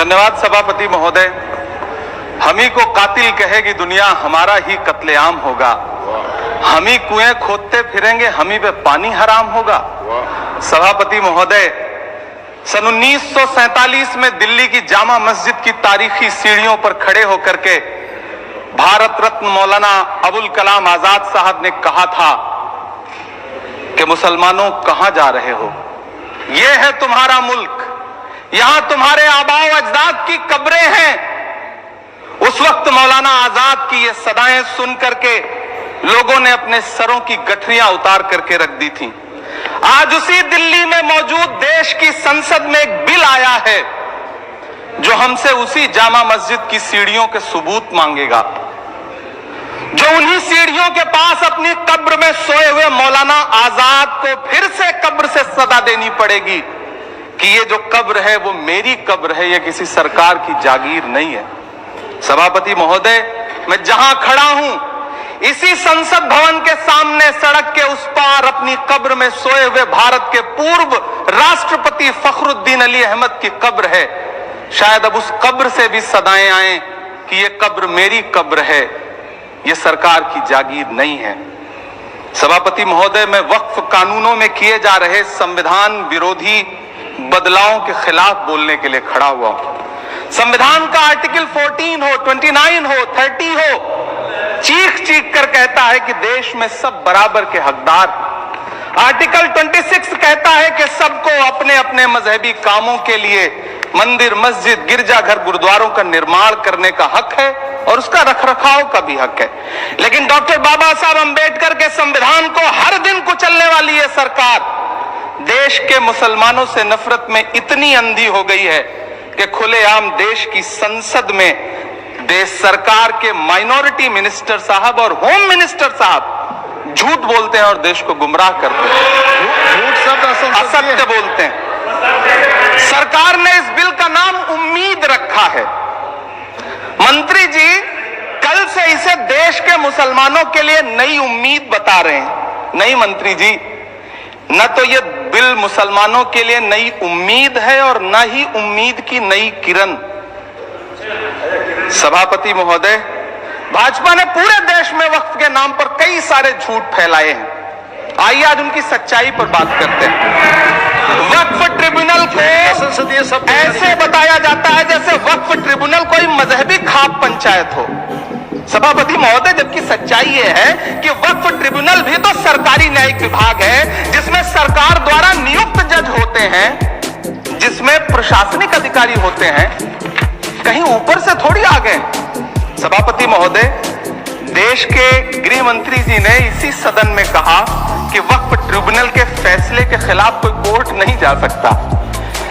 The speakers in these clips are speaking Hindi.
धन्यवाद सभापति महोदय। हम ही को कातिल कहेगी दुनिया, हमारा ही कत्लेआम होगा। हम ही कुएं खोदते फिरेंगे, हम ही पे पानी हराम होगा। सभापति महोदय, सन 1947 में दिल्ली की जामा मस्जिद की तारीखी सीढ़ियों पर खड़े होकर के भारत रत्न मौलाना अबुल कलाम आजाद साहब ने कहा था कि मुसलमानों कहां जा रहे हो, यह है तुम्हारा मुल्क, यहां तुम्हारे आबाओ अजदाद की कब्रें हैं। उस वक्त मौलाना आजाद की ये सदाएं सुन करके लोगों ने अपने सरों की गठरियां उतार करके रख दी थी। आज उसी दिल्ली में मौजूद देश की संसद में एक बिल आया है जो हमसे उसी जामा मस्जिद की सीढ़ियों के सबूत मांगेगा, जो उन्हीं सीढ़ियों के पास अपनी कब्र में सोए हुए मौलाना आजाद को फिर से कब्र से सदा देनी पड़ेगी कि ये जो कब्र है वो मेरी कब्र है, ये किसी सरकार की जागीर नहीं है। सभापति महोदय, मैं जहां खड़ा हूं इसी संसद भवन के सामने सड़क के उस पार अपनी कब्र में सोए हुए भारत के पूर्व राष्ट्रपति फखरुद्दीन अली अहमद की कब्र है। शायद अब उस कब्र से भी सदाएं आए कि ये कब्र मेरी कब्र है, ये सरकार की जागीर नहीं है। सभापति महोदय, मैं वक्फ कानूनों में किए जा रहे संविधान विरोधी बदलावों के खिलाफ बोलने के लिए खड़ा हुआ हूं। संविधान का आर्टिकल 14 हो, 29 हो, 30 हो, चीख चीख कर कहता है कि देश में सब बराबर के हकदार। आर्टिकल 26 कहता है कि सबको अपने अपने मजहबी कामों के लिए मंदिर, मस्जिद, गिरजाघर, गुरुद्वारों का निर्माण करने का हक है और उसका रखरखाव का भी हक है। लेकिन डॉक्टर बाबा साहब अंबेडकर के संविधान को हर दिन कुचलने वाली ये सरकार देश के मुसलमानों से नफरत में इतनी अंधी हो गई है कि खुलेआम देश की संसद में देश सरकार के माइनॉरिटी मिनिस्टर साहब और होम मिनिस्टर साहब झूठ बोलते हैं और देश को गुमराह करते हैं, झूठ शब्द असत्य बोलते हैं। सरकार ने इस बिल का नाम उम्मीद रखा है। मंत्री जी कल से इसे देश के मुसलमानों के लिए नई उम्मीद बता रहे हैं। नहीं मंत्री जी, न तो ये बिल मुसलमानों के लिए नई उम्मीद है और न ही उम्मीद की नई किरण। सभापति महोदय, भाजपा ने पूरे देश में वक्फ के नाम पर कई सारे झूठ फैलाए हैं। आइए आज उनकी सच्चाई पर बात करते हैं। वक्फ ट्रिब्यूनल को ऐसे बताया जाता है जैसे वक्फ ट्रिब्यूनल कोई मजहबी खाप पंचायत हो। सभापति महोदय, जबकि सच्चाई यह है कि वक्फ ट्रिब्यूनल भी तो सरकारी न्यायिक विभाग है जिसमें सरकार द्वारा नियुक्त जज होते हैं, जिसमें प्रशासनिक अधिकारी होते हैं, कहीं ऊपर से थोड़ी आ गए। सभापति महोदय, देश के गृह मंत्री जी ने इसी सदन में कहा कि वक्फ ट्रिब्यूनल के फैसले के खिलाफ कोई कोर्ट नहीं जा सकता,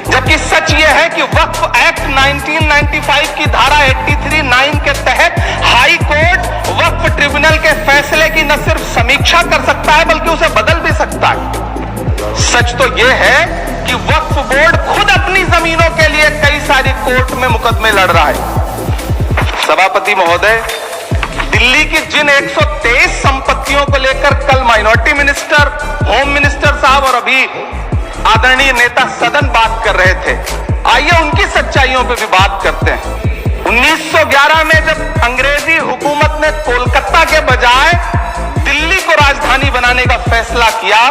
जबकि सच यह है कि वक्फ एक्ट 1995 की धारा 83(9) के तहत हाई कोर्ट वक्फ ट्रिब्यूनल के फैसले की न सिर्फ समीक्षा कर सकता है बल्कि उसे बदल भी सकता है। सच तो यह है कि वक्फ बोर्ड खुद अपनी जमीनों के लिए कई सारी कोर्ट में मुकदमे लड़ रहा है। सभापति महोदय, दिल्ली की जिन 123 संपत्तियों को लेकर कल माइनॉरिटी मिनिस्टर, होम मिनिस्टर साहब और अभी आदरणीय नेता सदन बात कर रहे थे, आइए उनकी सच्चाइयों पे भी बात करते हैं। 1911 में जब अंग्रेजी हुकूमत ने कोलकाता के बजाय दिल्ली को राजधानी बनाने का फैसला किया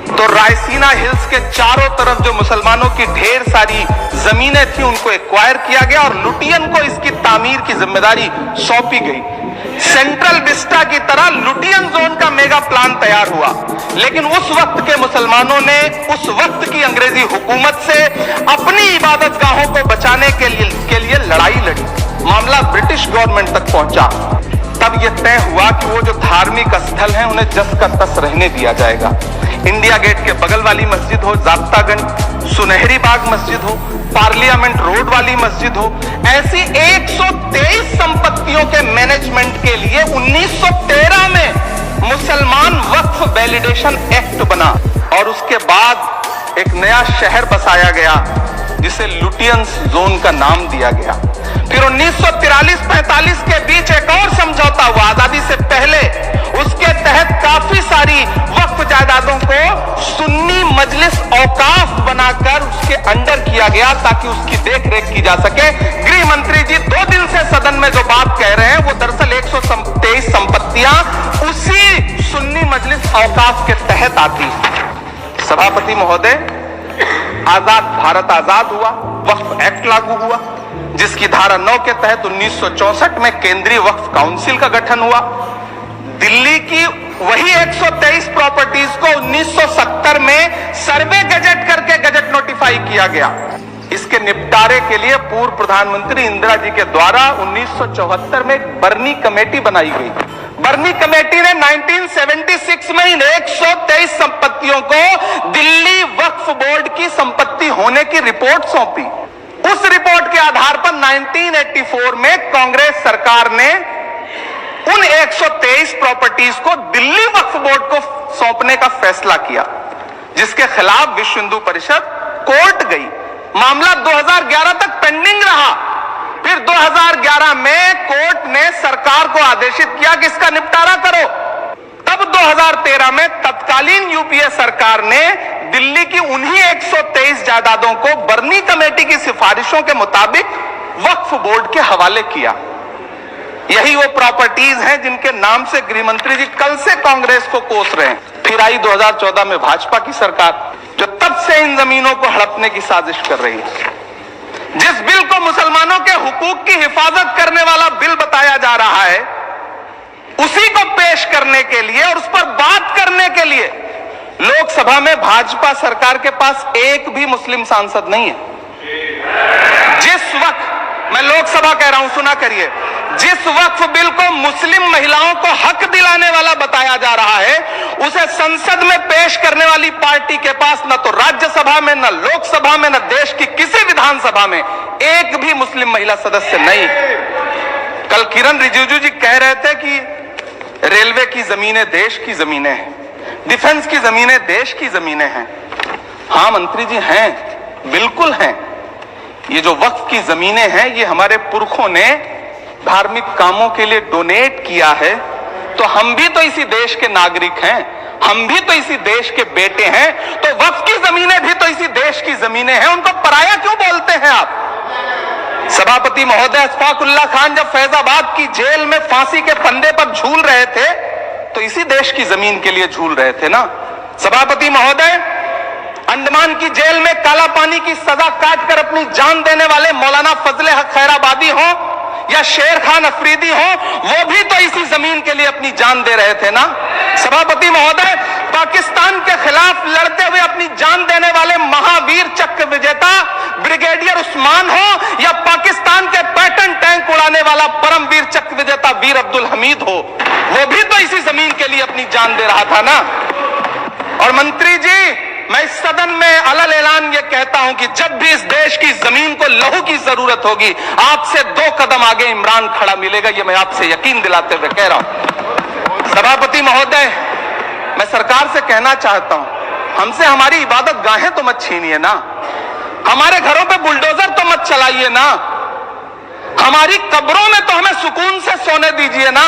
तो रायसीना हिल्स के चारों तरफ जो मुसलमानों की ढेर सारी जमीनें थी उनको एक्वायर किया गया और लुटियन को इसकी तामीर की जिम्मेदारी सौंपी गई। सेंट्रल विस्टा की तरह लुटियन जोन का मेगा प्लान तैयार हुआ, लेकिन उस वक्त के मुसलमानों ने उस वक्त की अंग्रेजी हुकूमत से अपनी इबादत गाहों को बचाने के लिए लड़ाई लड़ी। मामला ब्रिटिश गवर्नमेंट तक पहुंचा। तब यह तय हुआ कि वो जो धार्मिक स्थल हैं उन्हें जस का तस रहने दिया जाएगा। इंडिया गेट के बगल वाली मस्जिद हो, जाब्तागंज, सुनहरी बाग मस्जिद हो, पार्लियामेंट रोड वाली मस्जिद हो, ऐसी 123 संपत्तियों के मैनेजमेंट के लिए 1913 में मुसलमान वक्फ वैलिडेशन एक्ट बना और उसके बाद एक नया शहर बसाया गया जिसे लुटियंस जोन का नाम दिया गया। फिर 1943-45 के बीच एक और समझौता हुआ आजादी से पहले, उसके तहत काफी सारी वक्फ जायदादों को सुन्नी मजलिस औकाफ बनाकर उसके अंडर किया गया ताकि उसकी देखरेख की जा सके। गृह मंत्री जी 2 दिन से सदन में जो बात कह रहे हैं वो दरअसल 123 संपत्तियां उसी सुन्नी मजलिस औकाफ के तहत आती है। सभापति महोदय, आजाद भारत आजाद हुआ, वक्फ एक्ट लागू हुआ, जिसकी धारा 9 के तहत 1964 में केंद्रीय वक्फ काउंसिल का गठन हुआ। दिल्ली की वही 123 प्रॉपर्टीज को 1970 में सर्वे गजट करके गजट नोटिफाई किया गया। इसके निपटारे के लिए पूर्व प्रधानमंत्री इंदिरा जी के द्वारा 1974 में एक बर्नी कमेटी बनाई गई। बर्नी कमेटी ने 1976 में इन 123 संपत्तियों को दिल्ली वक्फ बोर्ड की संपत्ति होने की रिपोर्ट सौंपी। उस रिपोर्ट के आधार पर 1984 में कांग्रेस सरकार ने उन 123 प्रॉपर्टीज को दिल्ली वक्फ बोर्ड को सौंपने का फैसला किया, जिसके खिलाफ विश्व हिंदू परिषद कोर्ट गई। मामला 2011 तक पेंडिंग रहा। फिर 2011 में कोर्ट ने सरकार को आदेशित किया कि इसका निपटारा करो। तब 2013 में तत्कालीन यूपीए सरकार ने दिल्ली की उन्हीं 123 जायदादों को बर्नी कमेटी की सिफारिशों के मुताबिक वक्फ बोर्ड के हवाले किया। यही वो प्रॉपर्टीज हैं जिनके नाम से गृह मंत्री जी कल से कांग्रेस को कोस रहे हैं। फिर आई 2014 में भाजपा की सरकार, जो तब से इन जमीनों को हड़पने की साजिश कर रही है। जिस बिल को मुसलमानों के हुकूक की हिफाजत करने वाला बिल बताया जा रहा है, उसी को पेश करने के लिए और उस पर बात करने के लिए लोकसभा में भाजपा सरकार के पास एक भी मुस्लिम सांसद नहीं है। जिस वक्त, मैं लोकसभा कह रहा हूं, सुना करिए, जिस वक्फ बिल को मुस्लिम महिलाओं को हक दिलाने वाला बताया जा रहा है, उसे संसद में पेश करने वाली पार्टी के पास न तो राज्यसभा में, न लोकसभा में, न देश की किसी विधानसभा में एक भी मुस्लिम महिला सदस्य नहीं। कल किरण रिजिजू जी कह रहे थे कि रेलवे की जमीनें देश की जमीनें हैं, डिफेंस की जमीनें देश की जमीनें हैं। हां मंत्री जी हैं, बिल्कुल हैं। ये जो वक्फ की जमीनें हैं, ये हमारे पुरखों ने धार्मिक कामों के लिए डोनेट किया है। तो हम भी तो इसी देश के नागरिक हैं, हम भी तो इसी देश के बेटे हैं। तो वक्फ की जमीनें भी तो इसी देश की जमीनें हैं, उनको पराया क्यों बोलते हैं आप? सभापति महोदय, अशफाकुल्लाह खान जब फैजाबाद की जेल में फांसी के फंदे पर झूल रहे थे तो इसी देश की जमीन के लिए झूल रहे थे ना। सभापति महोदय, अंडमान की जेल में काला पानी की सजा काटकर अपनी जान देने वाले मौलाना फजले हक खैराबादी हो या शेर खान अफरीदी हो, वो भी तो इसी जमीन के लिए अपनी जान दे रहे थे ना। सभापति महोदय, पाकिस्तान के खिलाफ लड़ते हुए अपनी जान देने वाले महावीर चक्र विजेता ब्रिगेडियर उस्मान हो या पाकिस्तान के पैटर्न टैंक उड़ाने वाला परमवीर चक्र विजेता वीर अब्दुल हमीद हो, वो भी तो इसी जमीन के लिए अपनी जान दे रहा था ना। और मंत्री जी, मैं इस सदन में अलग ऐलान ये कहता हूं कि जब भी इस देश की जमीन को लहू की जरूरत होगी, आपसे 2 कदम आगे इमरान खड़ा मिलेगा, ये मैं आपसे यकीन दिलाते हुए कह रहा हूं। सभापति महोदय, मैं सरकार से कहना चाहता हूं, हमसे हमारी इबादत गाहें तो मत छीनिए ना, हमारे घरों पे बुलडोजर तो मत चलाइए ना, हमारी कब्रों में तो हमें सुकून से सोने दीजिए ना।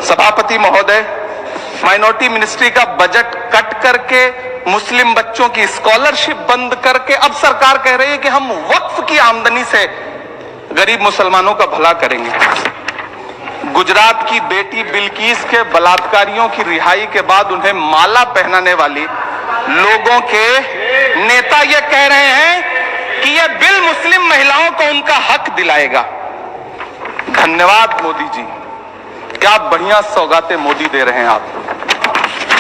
सभापति महोदय, माइनॉरिटी मिनिस्ट्री का बजट कट करके, मुस्लिम बच्चों की स्कॉलरशिप बंद करके अब सरकार कह रही है कि हम वक्फ की आमदनी से गरीब मुसलमानों का भला करेंगे। गुजरात की बेटी बिल्किस के बलात्कारियों की रिहाई के बाद उन्हें माला पहनाने वाली लोगों के नेता ये कह रहे हैं कि यह बिल मुस्लिम महिलाओं को उनका हक दिलाएगा। धन्यवाद मोदी जी, क्या बढ़िया सौगातें मोदी दे रहे हैं आप।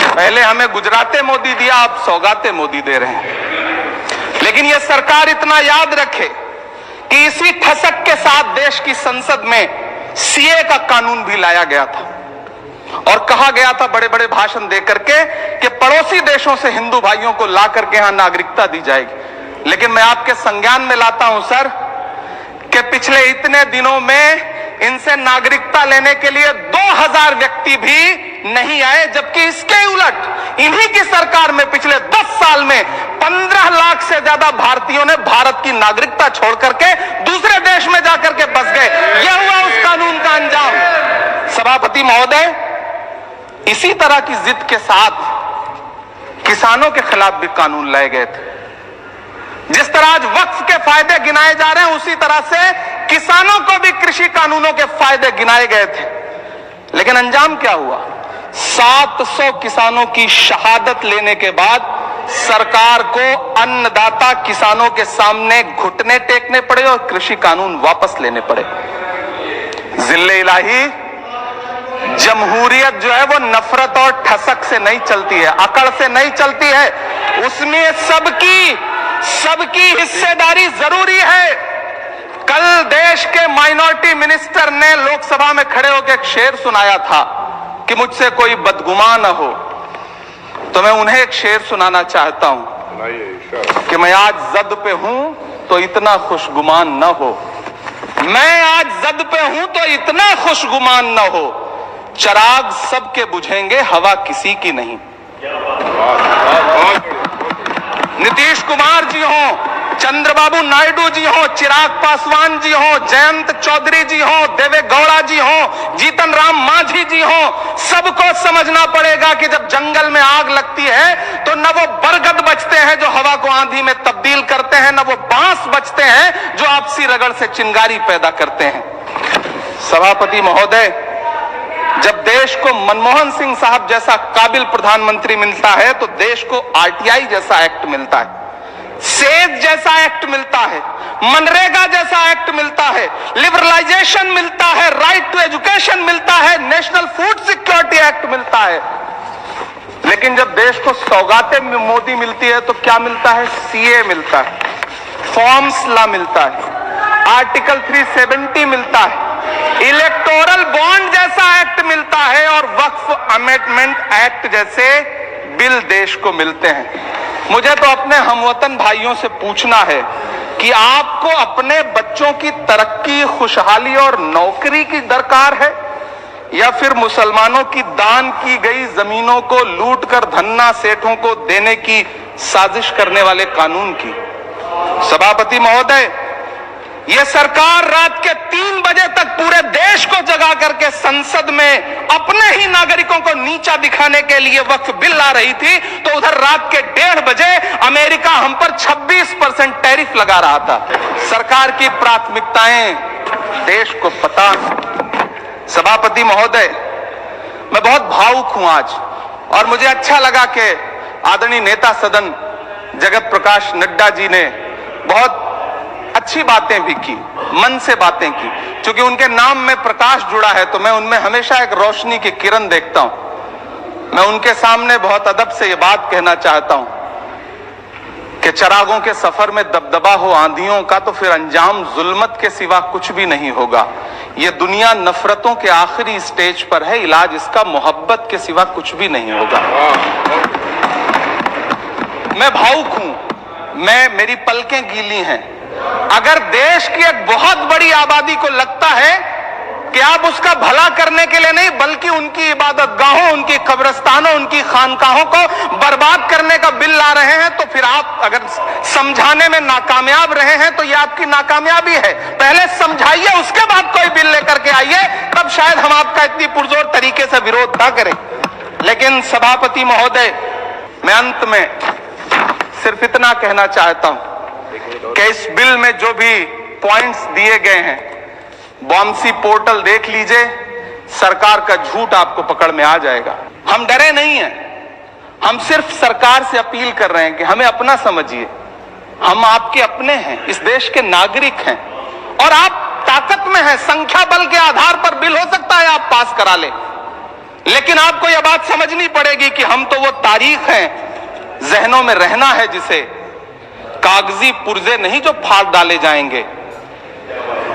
पहले हमें गुजराते मोदी दिया, आप सौगाते मोदी दे रहे हैं। लेकिन यह सरकार इतना याद रखे कि इसी ठसक के साथ देश की संसद में सीए का कानून भी लाया गया था और कहा गया था बड़े बड़े भाषण देकर के कि पड़ोसी देशों से हिंदू भाइयों को ला करके यहां नागरिकता दी जाएगी। लेकिन मैं आपके संज्ञान में लाता हूं सर कि पिछले इतने दिनों में इनसे नागरिकता लेने के लिए 2000 व्यक्ति भी नहीं आए, जबकि इसके उलट इन्हीं की सरकार में पिछले 10 साल में 15 लाख से ज्यादा भारतीयों ने भारत की नागरिकता छोड़ करके दूसरे देश में जाकर के बस गए। यह हुआ उस कानून का अंजाम। सभापति महोदय, इसी तरह की जिद के साथ किसानों के खिलाफ भी कानून लाए गए थे। जिस तरह आज वक्फ के फायदे गिनाए जा रहे हैं, उसी तरह से किसानों को भी कृषि कानूनों के फायदे गिनाए गए थे। लेकिन अंजाम क्या हुआ? 700 किसानों की शहादत लेने के बाद सरकार को अन्नदाता किसानों के सामने घुटने टेकने पड़े और कृषि कानून वापस लेने पड़े। जिल्ले इलाही, जमहूरियत जो है वो नफरत और ठसक से नहीं चलती है, अकड़ से नहीं चलती है। उसमें सबकी हिस्सेदारी जरूरी है। कल देश के माइनॉरिटी मिनिस्टर ने लोकसभा में खड़े होकर एक शेर सुनाया था कि मुझसे कोई बदगुमान न हो, तो मैं उन्हें एक शेर सुनाना चाहता हूं कि मैं आज जद पे हूं तो इतना खुशगुमान न हो, मैं आज जद पे हूं तो इतना खुशगुमान न हो, चराग सबके बुझेंगे हवा किसी की नहीं। नीतीश कुमार जी हो, चंद्रबाबू नायडू जी हो, चिराग पासवान जी हो, जयंत चौधरी जी हो, देवे गौड़ा जी हो, जीतन राम मांझी जी हो, सबको समझना पड़ेगा कि जब जंगल में आग लगती है तो न वो बरगद बचते हैं जो हवा को आंधी में तब्दील करते हैं, न वो बांस बचते हैं जो आपसी रगड़ से चिंगारी पैदा करते हैं। सभापति महोदय, जब देश को मनमोहन सिंह साहब जैसा काबिल प्रधानमंत्री मिलता है तो देश को आरटीआई जैसा एक्ट मिलता है, सेज जैसा एक्ट मिलता है, मनरेगा जैसा एक्ट मिलता है, लिबरलाइजेशन मिलता है, राइट टू एजुकेशन मिलता है, नेशनल फूड सिक्योरिटी एक्ट मिलता है। लेकिन जब देश को सौगातें मोदी मिलती है तो क्या मिलता है? सीए मिलता है, फॉर्म्स लॉ मिलता है, आर्टिकल 370 मिलता है, इलेक्टोरल बॉन्ड जैसा एक्ट मिलता है और वक्फ अमेंडमेंट एक्ट जैसे बिल देश को मिलते हैं। मुझे तो अपने हमवतन भाइयों से पूछना है कि आपको अपने बच्चों की तरक्की, खुशहाली और नौकरी की दरकार है या फिर मुसलमानों की दान की गई जमीनों को लूटकर धन्ना सेठों को देने की साजिश करने वाले कानून की? सभापति महोदय, यह सरकार रात के 3 बजे तक पूरे देश को जगा करके संसद में अपने ही नागरिकों को नीचा दिखाने के लिए वक्फ बिल ला रही थी, तो उधर रात के 1:30 बजे अमेरिका हम पर 26% टैरिफ लगा रहा था। सरकार की प्राथमिकताएं देश को पता। सभापति महोदय, मैं बहुत भावुक हूं आज, और मुझे अच्छा लगा कि आदरणीय नेता सदन जगत प्रकाश नड्डा जी ने बहुत अच्छी बातें भी की, मन से बातें की। क्योंकि उनके नाम में प्रकाश जुड़ा है तो मैं उनमें हमेशा एक रोशनी की किरण देखता हूं। मैं उनके सामने बहुत अदब से यह बात कहना चाहता हूं कि चिरागों के सफर में दबदबा हो आंधियों का तो फिर अंजाम जुल्मत के सिवा कुछ भी नहीं होगा। यह दुनिया नफरतों के आखिरी स्टेज पर है, इलाज इसका मोहब्बत के सिवा कुछ भी नहीं होगा। मैं भावुक हूं, मेरी पलकें गीली हैं। अगर देश की एक बहुत बड़ी आबादी को लगता है कि आप उसका भला करने के लिए नहीं बल्कि उनकी इबादत गाहों, उनकी कब्रिस्तानों, उनकी खानकाहों को बर्बाद करने का बिल ला रहे हैं, तो फिर आप अगर समझाने में नाकामयाब रहे हैं तो यह आपकी नाकामयाबी है। पहले समझाइए, उसके बाद कोई बिल लेकर के आइए, तब शायद हम आपका इतनी पुरजोर तरीके से विरोध ना करें। लेकिन सभापति महोदय, मैं अंत में सिर्फ इतना कहना चाहता हूं कि इस बिल में जो भी पॉइंट्स दिए गए हैं, बॉम्सी पोर्टल देख लीजिए, सरकार का झूठ आपको पकड़ में आ जाएगा। हम डरे नहीं हैं, हम सिर्फ सरकार से अपील कर रहे हैं कि हमें अपना समझिए। हम आपके अपने हैं, इस देश के नागरिक हैं और आप ताकत में हैं। संख्या बल के आधार पर बिल हो सकता है आप पास करा लें, लेकिन आपको यह बात समझनी पड़ेगी कि हम तो वो तारीख हैं, जहनों में रहना है जिसे कागजी पुर्जे नहीं जो फाड़ डाले जाएंगे।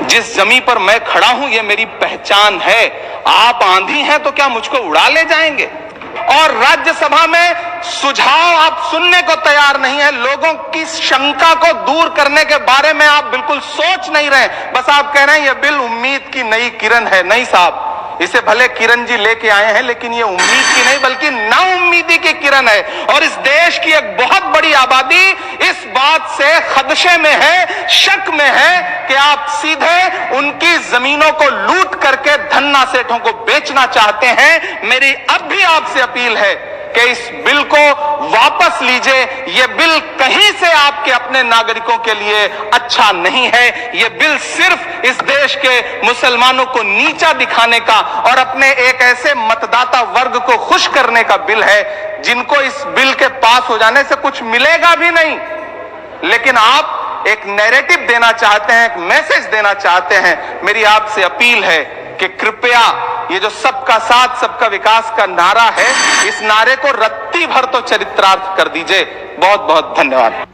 जिस जमी पर मैं खड़ा हूं ये मेरी पहचान है। आप आंधी हैं तो क्या मुझको उड़ा ले जाएंगे? और राज्यसभा में सुझाव आप सुनने को तैयार नहीं है। लोगों की शंका को दूर करने के बारे में आप बिल्कुल सोच नहीं रहे, बस आप कह रहे हैं यह बिल उम्मीद की नई किरण है। नहीं साहब, इसे भले किरण जी लेके आए हैं, लेकिन ये उम्मीद की नहीं बल्कि नाउम्मीदी की किरण है। और इस देश की एक बहुत बड़ी आबादी इस बात से खदशे में है, शक में है कि आप सीधे उनकी जमीनों को लूट करके धन्ना सेठों को बेचना चाहते हैं। मेरी अब भी आपसे अपील है कि इस बिल को वापस लीजिए। यह बिल कहीं से आपके अपने नागरिकों के लिए अच्छा नहीं है। यह बिल सिर्फ इस देश के मुसलमानों को नीचा दिखाने का और अपने एक ऐसे मतदाता वर्ग को खुश करने का बिल है जिनको इस बिल के पास हो जाने से कुछ मिलेगा भी नहीं। लेकिन आप एक नैरेटिव देना चाहते हैं, एक मैसेज देना चाहते हैं। मेरी आपसे अपील है कि कृपया ये जो सबका साथ सबका विकास का नारा है, इस नारे को रत्ती भर तो चरित्रार्थ कर दीजिए। बहुत बहुत धन्यवाद।